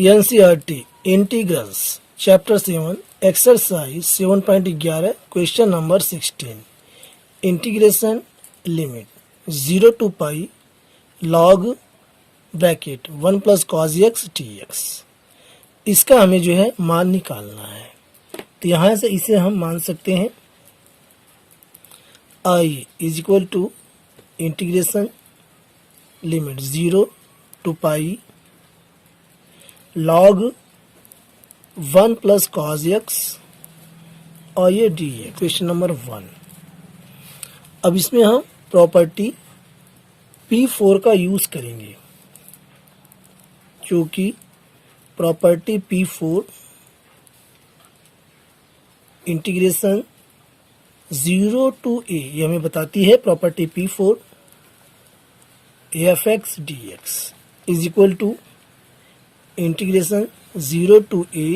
NCERT integrals chapter 7 exercise 7.11 question number 16 integration limit 0 to pi log bracket 1 plus cos x T x. इसका हमें जो है मान निकालना है। तो यहाँ से इसे हम मान सकते हैं I is equal to integration limit 0 to pi log 1 plus cos x और ये डी एक्स। Question number 1। अब इसमें हम प्रॉपर्टी P4 का यूज करेंगे, क्योंकि property P4 integration 0 to a ये हमें बताती है property P4 fx dx is equal to integration 0 to a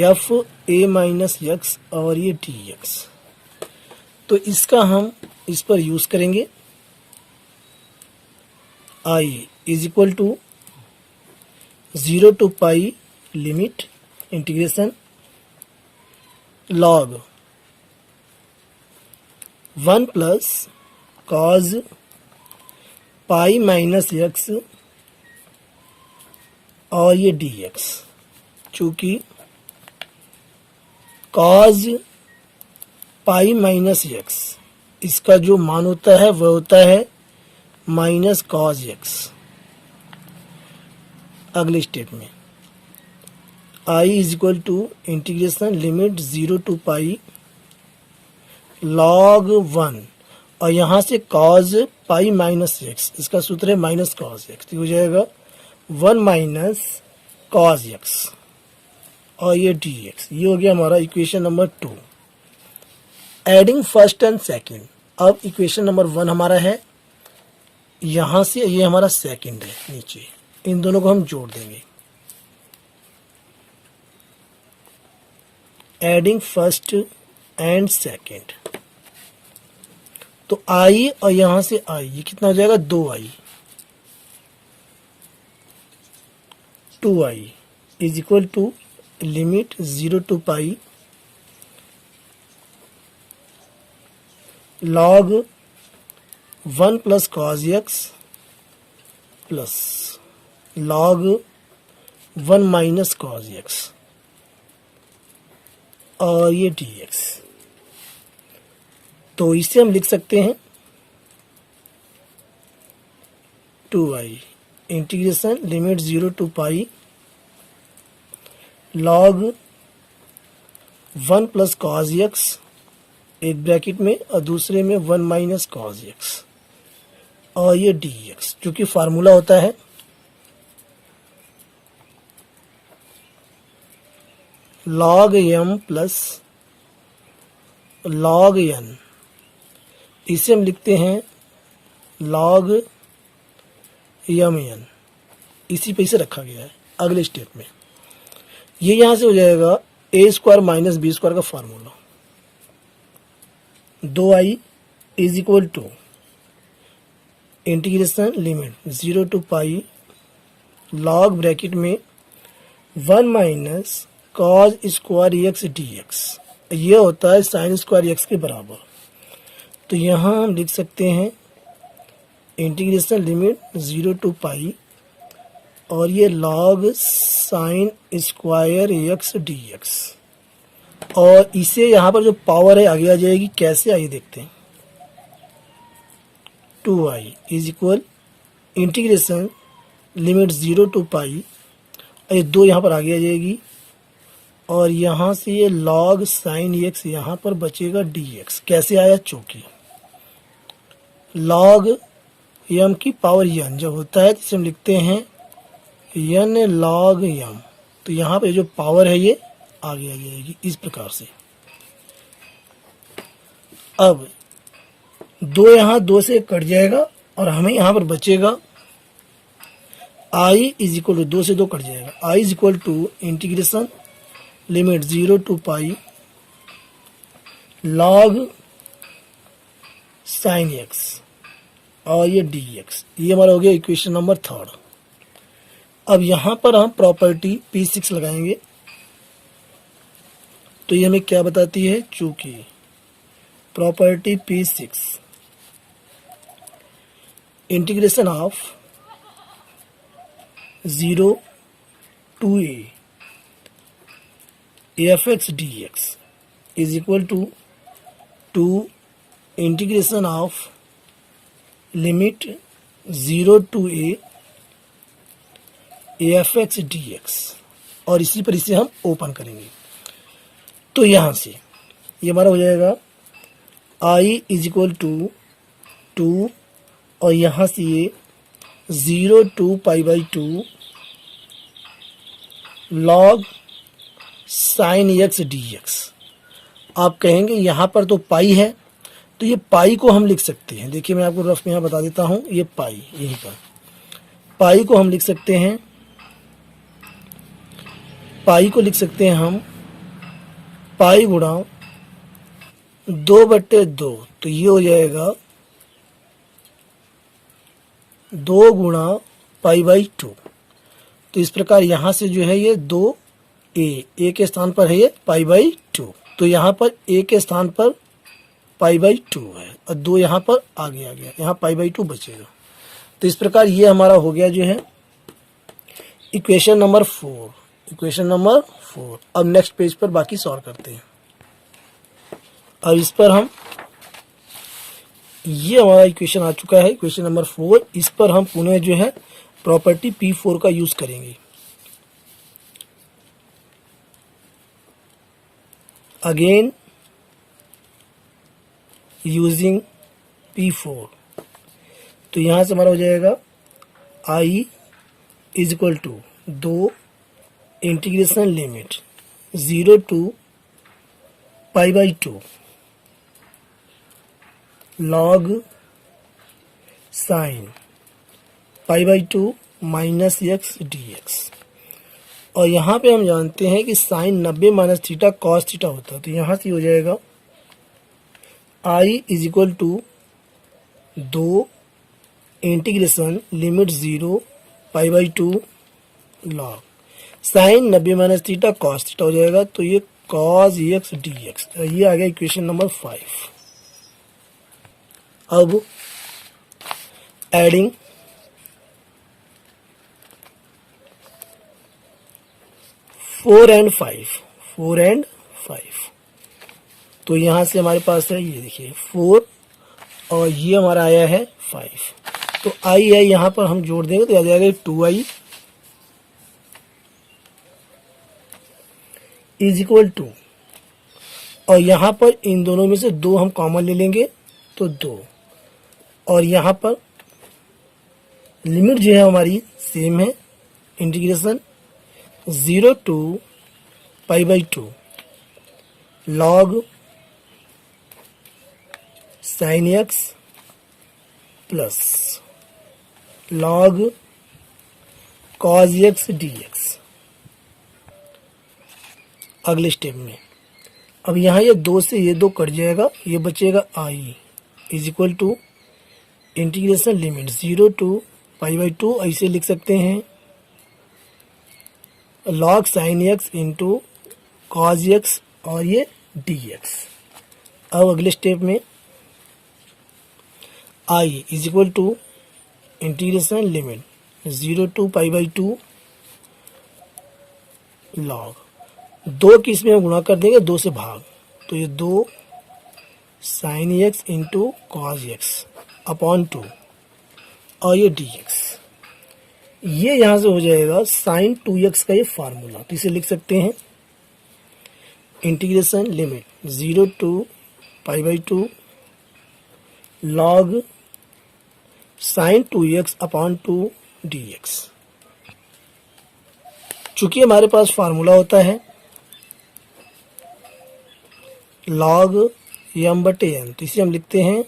f a minus x और ये डी एक्स। तो इसका हम इस पर यूज करेंगे। I is equal to 0 to pi limit integration log 1 plus cos pi minus x और ये डी एक्स। चूंकि कॉज पाई माइनस एक्स इसका जो मान होता है वह होता है माइनस कॉज एक्स। अगले स्टेप में I is equal to integration limit 0 to pi log 1 और यहाँ से कॉज पाई माइनस एक्स, इसका सूत्र है माइनस कॉज एक्स, तो हो जाएगा 1 माइनस कॉज एक्स और ये डी एक्स। ये हो गया हमारा equation number 2। Adding first and second. अब इक्वेशन नंबर 1 हमारा है, यहाँ से ये हमारा सेकंड है नीचे, इन दोनों को हम जोड़ देंगे। एडिंग फर्स्ट एंड सेकंड, तो आई और यहां से आई, ये कितना हो जाएगा 2i 2i is equal to limit 0 to pi log 1 plus cos x plus log 1 minus cos x और ये डी एक्स। तो इसे हम लिख सकते हैं 2i integration limit 0 to pi log 1 plus cos x एक ब्रैकेट में और दूसरे में 1 माइनस कॉस एक्स और ये डी एक्स। चूंकि फार्मूला होता है log m plus log n, इसे हम लिखते हैं log mn। इसी पे इसे रखा गया है। अगले स्टेप में ये यहां से हो जाएगा a square minus B square का formula 2i is equal to integration limit 0 to pi log bracket में 1 minus cos square X D X. ये होता है साइन स्क्वायर एक्स के बराबर। तो यहाँ हम लिख सकते हैं इंटीग्रेशन लिमिट 0 to पाई और ये log sine square X D x, और इसे यहाँ पर जो पावर है आगे आ जाएगी। कैसे, आइए देखते हैं। 2i is equal integration limit 0 to pi और ये 2 यहाँ पर आगे आ जाएगी और यहाँ से ये log साइन एक्स यहाँ पर बचेगा डी एक्स। कैसे आया, चूंकि log m की पावर n जब होता है तो इसे हम लिखते हैं n log m। तो यहाँ पे जो पावर है ये आगे आ जाएगी इस प्रकार से। अब 2 यहाँ 2 से कट जाएगा और हमें यहाँ पर बचेगा i इज इक्वल टू 2 से 2 कट जाएगा। i is equal to integration limit 0 to pi log sine x और ये डी एक्स। ये हमारा हो गया इक्वेशन नंबर 3। अब यहाँ पर हम प्रॉपर्टी P6 लगाएंगे, तो ये हमें क्या बताती है, चूंकि property P6 integration of 0 to a fx dx is equal to 2 integration of limit 0 to a fx dx, और इसी पर इसे हम ओपन करेंगे। तो यहाँ से ये हमारा हो जाएगा i इज इक्वल टू 2, और यहाँ से ये 0 to π/2 log sin x dx। आप कहेंगे यहाँ पर तो पाई है, तो ये पाई को हम लिख सकते हैं। देखिए मैं आपको रफ में यहाँ बता देता हूँ, ये पाई, यहीं पर पाई को हम लिख सकते हैं, पाई को लिख सकते हैं हम पाई गुणा 2/2, तो ये हो जाएगा 2 गुणा π/2। तो इस प्रकार यहाँ से जो है ये 2a के स्थान पर है ये π/2, तो यहाँ पर a के स्थान पर π/2 है और 2 यहाँ पर आगे आ गया, यहाँ π/2 बचेगा। तो इस प्रकार ये हमारा हो गया जो है इक्वेशन नंबर 4, इक्वेशन नंबर 4। अब नेक्स्ट पेज पर बाकी सॉल्व करते हैं। अब इस पर हम, ये हमारा इक्वेशन आ चुका है, इक्वेशन नंबर 4। इस पर हम पुनः जो है प्रॉपर्टी P4 का यूज करेंगे। अगेन यूजिंग P4, तो यहां से हमारा हो जाएगा i is equal to 2 integration limit 0 to π/2 log sin π/2 minus x dx। और यहाँ पे हम जानते हैं कि sine 90 minus theta cos theta होता है, तो यहाँ से हो जाएगा i is equal to 2 integration limit 0 π/2 log sine 90 minus theta cos theta हो जाएगा, तो ये cos x dx। ये आ गया इक्वेशन नंबर 5। अब एडिंग फोर एंड फाइव, तो यहां से हमारे पास है, ये देखिए 4 और ये हमारा आया है 5, तो i है यहां पर हम जोड़ देंगे तो आ जाएगा 2i इज इक्वल टू, और यहां पर इन दोनों में से 2 हम कॉमन ले लेंगे तो 2, और यहां पर लिमिट जो है हमारी सेम है, integration 0 to π/2 log sin x plus log cos x dx। अगले स्टेप में अब यहाँ ये 2 से ये 2 कट जाएगा, ये बचेगा i is equal to integration limit 0 to π/2, ऐसे लिख सकते हैं log sin x into cos x और ये dx। अब अगले स्टेप में i is equal to integration limit 0 to π/2 log 2 की इसमें हम गुणा कर देंगे 2 से भाग, तो ये 2 sin x into cos x upon 2 और ये dx। ये यहां से हो जाएगा sin 2x का ये फार्मूला, तो इसे लिख सकते हैं integration limit 0 to π/2 log sin 2x upon 2 dx। चूंकि हमारे पास फार्मूला होता है log m/n, तो इसे हम लिखते हैं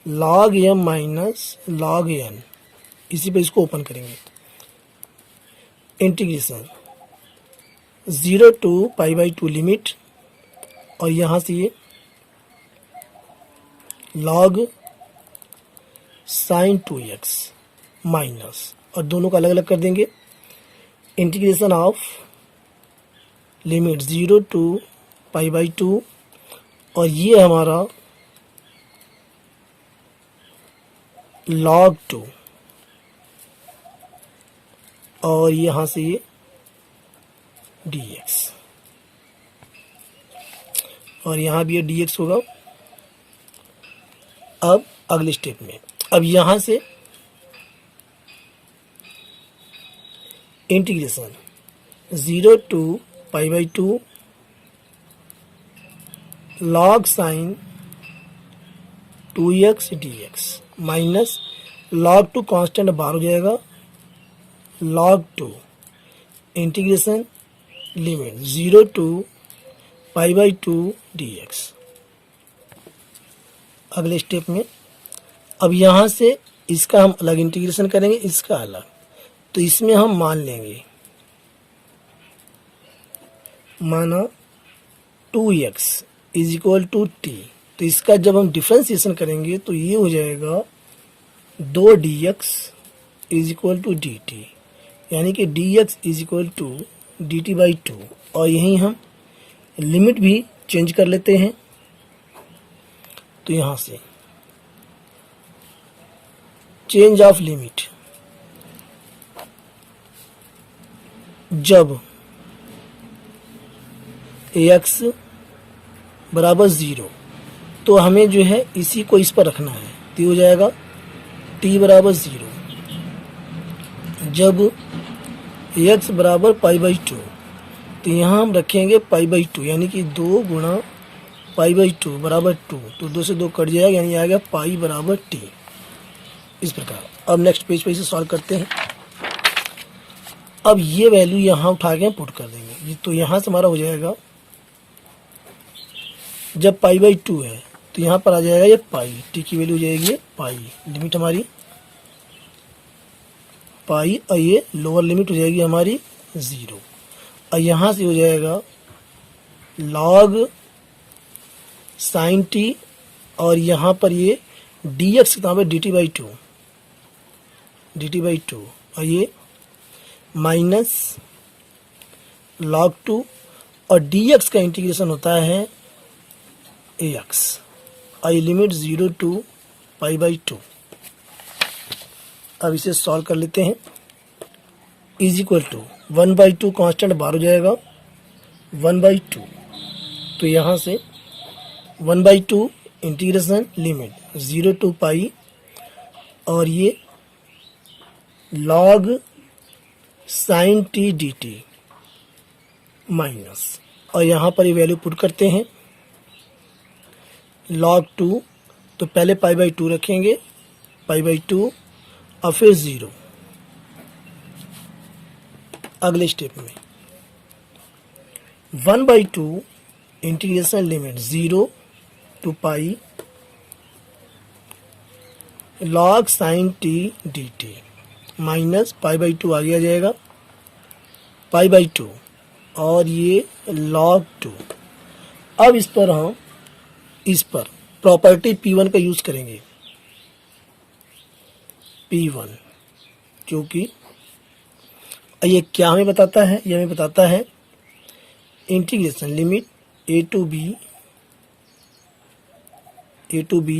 log m minus log n, इसी पे इसको ओपन करेंगे। इंटीग्रेशन 0 to π/2 लिमिट, और यहां से ये log sin 2x माइनस, और दोनों को अलग अलग कर देंगे, इंटीग्रेशन ऑफ लिमिट 0 to π/2 और ये हमारा log 2 और यहाँ से ये dx और यहाँ भी ये dx होगा। अब अगले स्टेप में, अब यहाँ से integration 0 to π/2 log sin 2x dx minus log 2 constant बाहर हो जाएगा, log 2 integration limit 0 to π/2 dx। अगले स्टेप में अब यहाँ से इसका हम अलग इंटीग्रेशन करेंगे, इसका अलग। तो इसमें हम मान लेंगे, माना 2x is equal to T. तो इसका जब हम डिफ्रेंसिएशन करेंगे तो ये हो जाएगा 2dx is equal to d t, यानी कि dx is equal to dt/2। और यहीं हम लिमिट भी चेंज कर लेते हैं। तो यहाँ से चेंज ऑफ लिमिट, जब x बराबर 0 तो हमें जो है इसी को इस पर रखना है, तो हो जाएगा t बराबर 0। जब x बराबर π/2 तो यहाँ हम रखेंगे π/2, यानी कि 2 गुणा π/2 बराबर 2, तो 2 से 2 कट जाएगा, यानी आएगा पाई बराबर t। इस प्रकार अब नेक्स्ट पेज पे इसे सॉल्व करते हैं। अब ये वैल्यू यहाँ उठा के पुट कर देंगे, तो यहाँ से हमारा हो जाएगा, जब π/2 है तो यहाँ पर आ जाएगा ये पाई, टी की वैल्यू हो जाएगी पाई, लिमिट हमारी पाई, और ये लोअर लिमिट हो जाएगी हमारी 0। और यहाँ से हो जाएगा log sin t, और यहाँ पर ये dx कितना है dt/2 और ये माइनस log 2 और dx का इंटीग्रेशन होता है ax और ये लिमिट 0 to π/2। अब इसे सॉल्व कर लेते हैं। इज इक्वल टू 1/2 कांस्टेंट बाहर हो जाएगा, 1/2। तो यहाँ से 1/2 इंटीग्रेशन लिमिट 0 to पाई और ये log sin t dt minus, और यहाँ पर ये वैल्यू पुट करते हैं log 2, तो पहले π/2 रखेंगे, π/2 और फिर 0। अगले स्टेप में 1/2 integration limit 0 to pi log sin t dt minus π/2 आगे आ जाएगा, π/2 और ये log 2। अब इस पर प्रॉपर्टी P1 का यूज करेंगे, P1, क्योंकि ये क्या हमें बताता है, ये हमें बताता है integration limit a to b,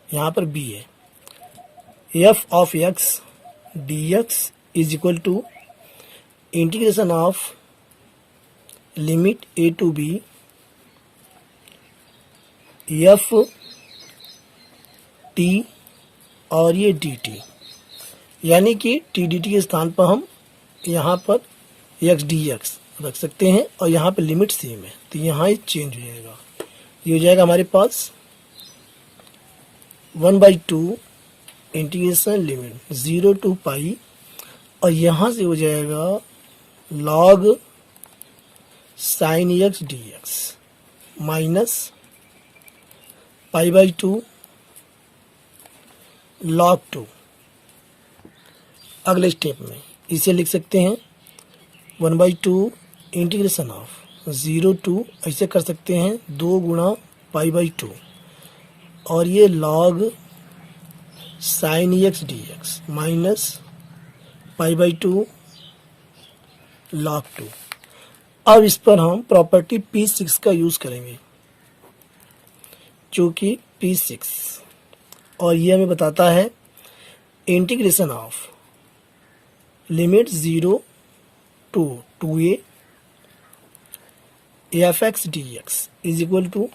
यहाँ पर b है, f of x dx is equal to integration of limit a to b f t और ये dt, यानी कि t dt के स्थान पर हम यहाँ पर x dx रख सकते हैं और यहाँ पे लिमिट सेम है, तो यहाँ ये चेंज हो जाएगा। ये हो जाएगा हमारे पास 1/2 इंटीग्रेशन लिमिट 0 to पाई और यहाँ से हो जाएगा log sin x dx minus π/2 log 2। अगले स्टेप में इसे लिख सकते हैं 1/2 इंटीग्रेशन ऑफ 0 to, ऐसे कर सकते हैं 2 गुणा π/2 और ये log sin x dx minus π/2 log 2। अब इस पर हम प्रॉपर्टी P6 का यूज करेंगे, जो कि P6, और ये हमें बताता है integration of limit 0 to 2a fx dx is equal to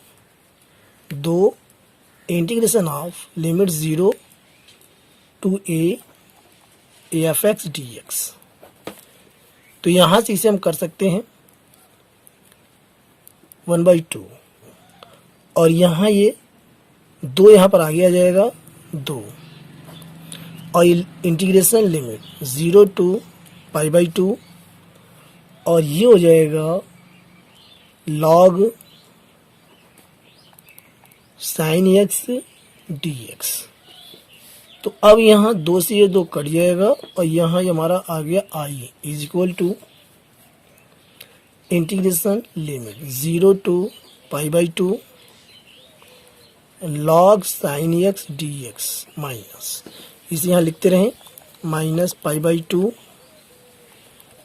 2 integration of limit 0 to a fx dx। तो यहां से इसे हम कर सकते हैं 1/2, और यहाँ ये 2 यहाँ पर आगे आ जाएगा 2, और इंटीग्रेशन लिमिट 0 to π/2, और ये हो जाएगा log sin x dx। तो अब यहाँ 2 से ये 2 कट जाएगा, और यहाँ ये हमारा आ गया i is equal to integration limit 0 to π/2 log sin x dx minus, इसे यहाँ लिखते रहें माइनस π/2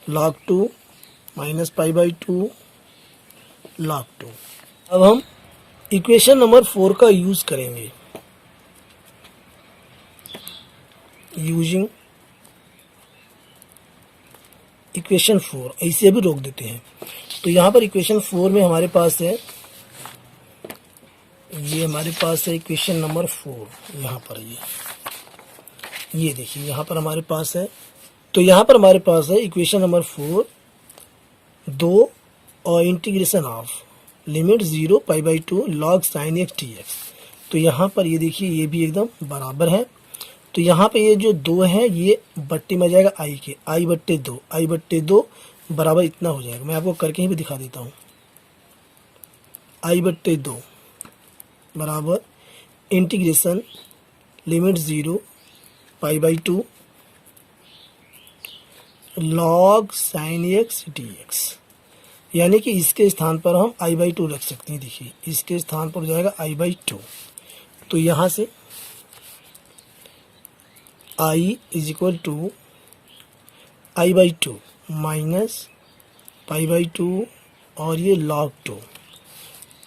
log 2 माइनस π/2 log 2। अब हम इक्वेशन नंबर 4 का यूज करेंगे, यूजिंग इक्वेशन 4। ऐसे भी रोक देते हैं। तो यहाँ पर इक्वेशन 4 में हमारे पास है, ये हमारे पास है इक्वेशन नंबर 4, यहाँ पर ये देखिए यहाँ पर हमारे पास है। तो यहाँ पर हमारे पास है इक्वेशन नंबर 4, 2 और integration of limit 0 π/2 log sin x dx। तो यहाँ पर ये देखिए ये भी एकदम बराबर है। तो यहाँ पे ये जो 2 है ये बट्टी में जाएगा i के, i/2 बराबर इतना हो जाएगा। मैं आपको करके ही भी दिखा देता हूँ। i/2 बराबर integration limit 0 π/2 log sin x dx, यानी कि इसके स्थान पर हम i/2 रख सकते हैं। देखिए इसके स्थान पर हो जाएगा i/2। तो यहाँ से i is equal to i/2 minus π/2 और ये log 2।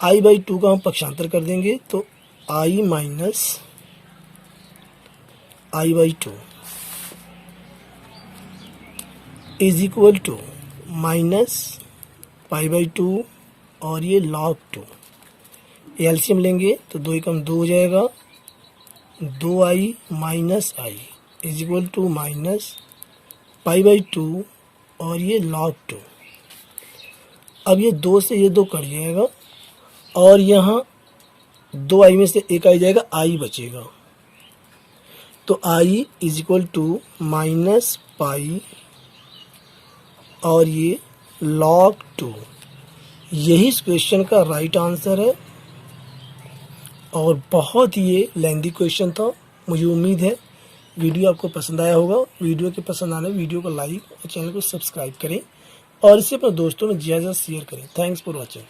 i/2 का हम पक्षांतर कर देंगे तो i minus i/2 is equal to minus π/2 और ये log 2। एलसीएम लेंगे तो 2 एकम 2 हो जाएगा, 2i minus i is equal to minus π/2 और ये log 2। अब ये 2 से ये 2 कट जाएगा, और यहाँ 2i में से एक आई जाएगा, i बचेगा। तो i is equal to minus pi और ये log 2। यही इस क्वेश्चन का राइट आंसर है, और बहुत ही ये लेंथी क्वेश्चन था। मुझे उम्मीद है वीडियो आपको पसंद आया होगा। वीडियो के पसंद आने वीडियो को लाइक और चैनल को सब्सक्राइब करें, और इसे अपने दोस्तों में ज़्यादा शेयर करें। Thanks for watching.